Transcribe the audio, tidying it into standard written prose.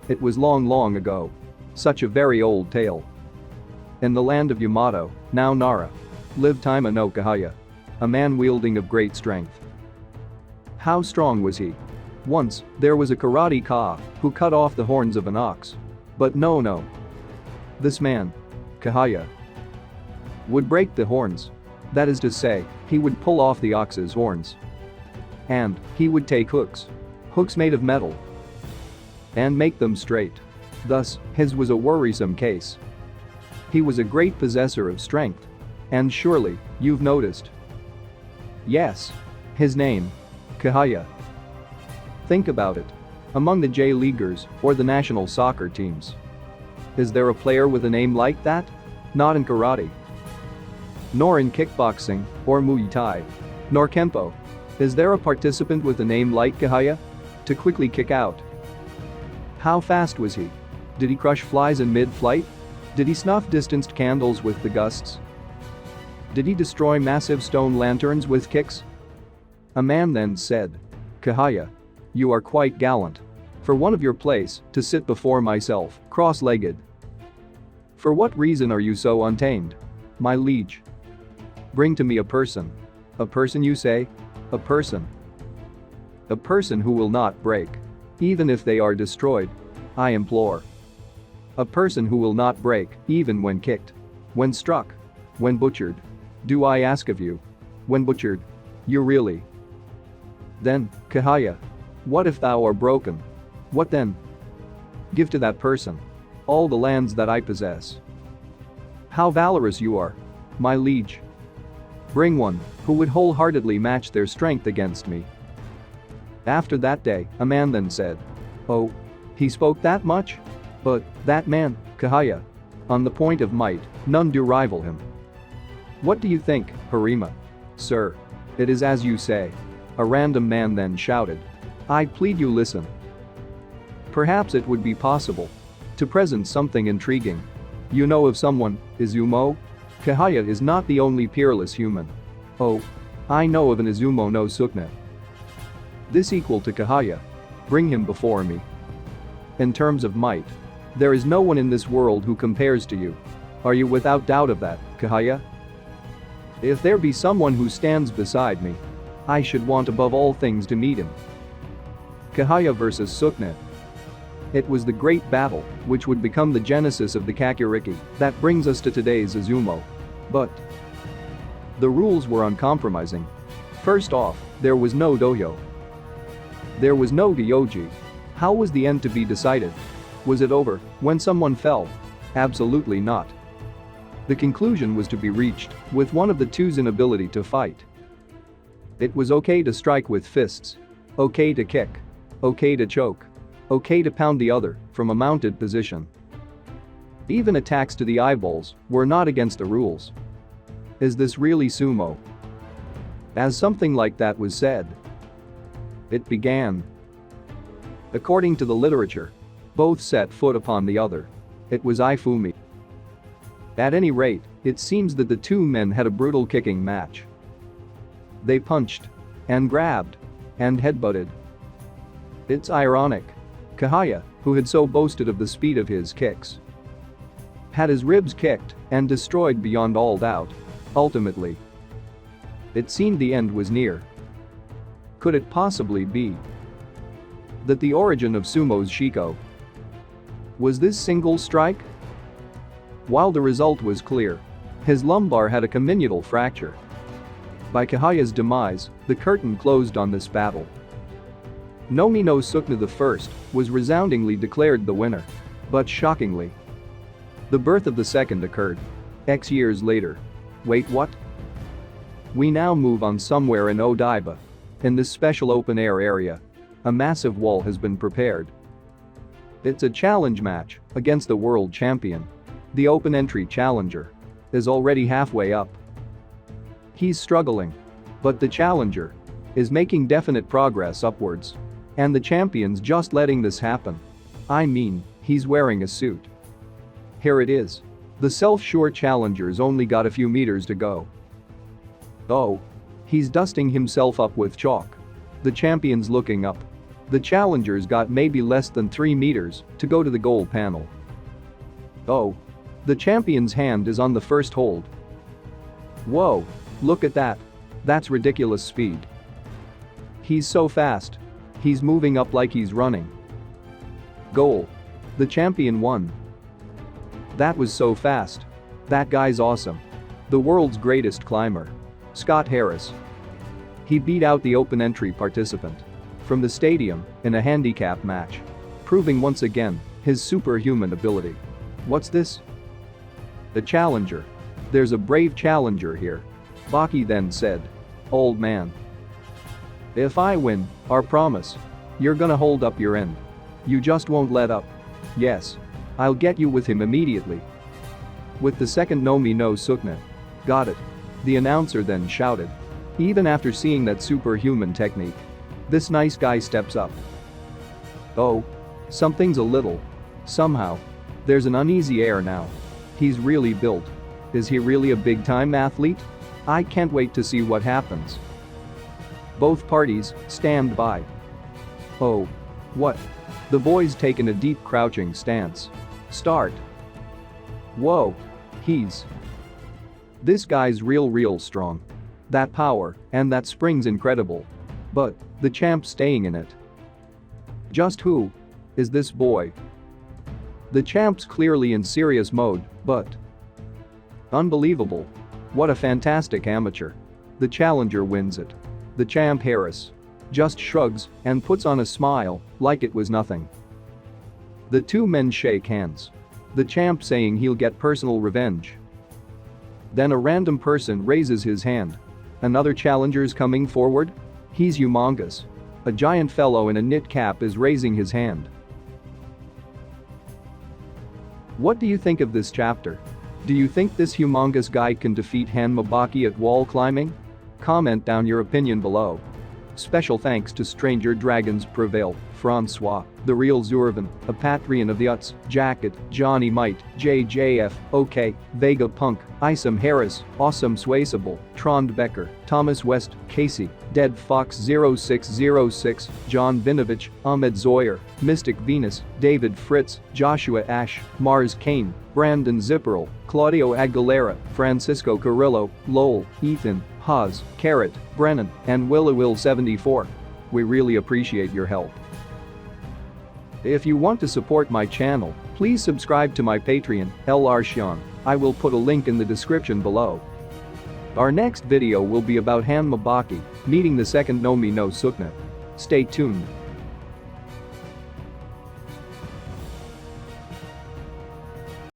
It was long, long ago. Such a very old tale. In the land of Yamato, now Nara, lived Hanma no Kehaya, a man wielding of great strength. How strong was he? Once, there was a karate ka who cut off the horns of an ox. But no. This man, Kehaya, would break the horns. That is to say, he would pull off the ox's horns. And he would take hooks made of metal, and make them straight. Thus, his was a worrisome case. He was a great possessor of strength. And surely, you've noticed. Yes. His name, Kehaya. Think about it. Among the J-Leaguers or the national soccer teams, is there a player with a name like that? Not in karate, nor in kickboxing or Muay Thai, nor Kempo. Is there a participant with a name like Kehaya? To quickly kick out. How fast was he? Did he crush flies in mid-flight? Did he snuff distanced candles with the gusts? Did he destroy massive stone lanterns with kicks? A man then said, Kehaya, you are quite gallant. For one of your place to sit before myself, cross-legged. For what reason are you so untamed? My liege. Bring to me a person. A person, you say? A person. A person who will not break. Even if they are destroyed. I implore. A person who will not break, even when kicked. When struck. When butchered. Do I ask of you? When butchered. You really? Then, Kehaya. What if thou are broken? What then? Give to that person all the lands that I possess. How valorous you are, my liege. Bring one who would wholeheartedly match their strength against me. After that day, a man then said, oh, he spoke that much? But that man, Kehaya, on the point of might, none do rival him. What do you think, Harima? Sir, it is as you say. A random man then shouted. I plead you listen. Perhaps it would be possible to present something intriguing. You know of someone, Izumo? Kehaya is not the only peerless human. Oh, I know of an Izumo no Sukne. This equal to Kehaya. Bring him before me. In terms of might, there is no one in this world who compares to you. Are you without doubt of that, Kehaya? If there be someone who stands beside me, I should want above all things to meet him. Kehaya versus Sukne. It was the great battle, which would become the genesis of the Kakiriki, that brings us to today's Izumo. But the rules were uncompromising. First off, there was no dohyo. There was no gyoji. How was the end to be decided? Was it over when someone fell? Absolutely not. The conclusion was to be reached with one of the two's inability to fight. It was okay to strike with fists. Okay to kick. Okay to choke. Okay to pound the other from a mounted position. Even attacks to the eyeballs were not against the rules. Is this really sumo? As something like that was said, it began. According to the literature, both set foot upon the other. It was Ifumi. At any rate, it seems that the two men had a brutal kicking match. They punched, and grabbed, and headbutted. It's ironic. Kehaya, who had so boasted of the speed of his kicks, had his ribs kicked and destroyed beyond all doubt. Ultimately, it seemed the end was near. Could it possibly be that the origin of sumo's shiko was this single strike? While the result was clear, his lumbar had a comminutal fracture. By Kehaya's demise, the curtain closed on this battle. Nomi no Sukna I was resoundingly declared the winner. But shockingly, the birth of the second occurred X years later. Wait, what? We now move on somewhere in Odaiba. In this special open-air area, a massive wall has been prepared. It's a challenge match against the world champion. The open entry challenger is already halfway up. He's struggling, but the challenger is making definite progress upwards. And the champion's just letting this happen. I mean, he's wearing a suit. Here it is. The self-sure challenger's only got a few meters to go. Oh. He's dusting himself up with chalk. The champion's looking up. The challengers got maybe less than 3 meters to go to the goal panel. Oh. The champion's hand is on the first hold. Whoa. Look at that. That's ridiculous speed. He's so fast. He's moving up like he's running. Goal. The champion won. That was so fast. That guy's awesome. The world's greatest climber. Scott Harris. He beat out the open entry participant from the stadium in a handicap match, proving once again his superhuman ability. What's this? The challenger. There's a brave challenger here. Baki then said. Old man. If I win, our promise. You're gonna hold up your end. You just won't let up. Yes. I'll get you with him immediately. With the second Nomi no Sukne. Got it. The announcer then shouted. Even after seeing that superhuman technique. This nice guy steps up. Oh. Something's a little. Somehow. There's an uneasy air now. He's really built. Is he really a big-time athlete? I can't wait to see what happens. Both parties stand by. Oh. What? The boy's taken a deep crouching stance. Start. Whoa. This guy's real strong. That power and that spring's incredible. But the champ's staying in it. Just who is this boy? The champ's clearly in serious mode, but unbelievable. What a fantastic amateur. The challenger wins it. The champ Harris just shrugs and puts on a smile like it was nothing. The two men shake hands. The champ saying he'll get personal revenge. Then a random person raises his hand. Another challenger's coming forward? He's humongous. A giant fellow in a knit cap is raising his hand. What do you think of this chapter? Do you think this humongous guy can defeat Hanma Baki at wall climbing? Comment down your opinion below. Special thanks to Stranger Dragons Prevail, Francois, The Real Zurvan, a Patreon of the Uts, Jacket, Johnny Might, JJF, OK, Vega Punk, Isom Harris, Awesome Swayable, Trond Becker, Thomas West, Casey, Dead Fox 0606, John Vinovich, Ahmed Zoyer, Mystic Venus, David Fritz, Joshua Ash, Mars Kane, Brandon Zipperl, Claudio Aguilera, Francisco Carrillo, Lowell, Ethan, Haas, Carrot, Brennan, and Will74. We really appreciate your help. If you want to support my channel, please subscribe to my Patreon, LR Shion. I will put a link in the description below. Our next video will be about Hanma Baki meeting the second Nomi no Sukne. Stay tuned.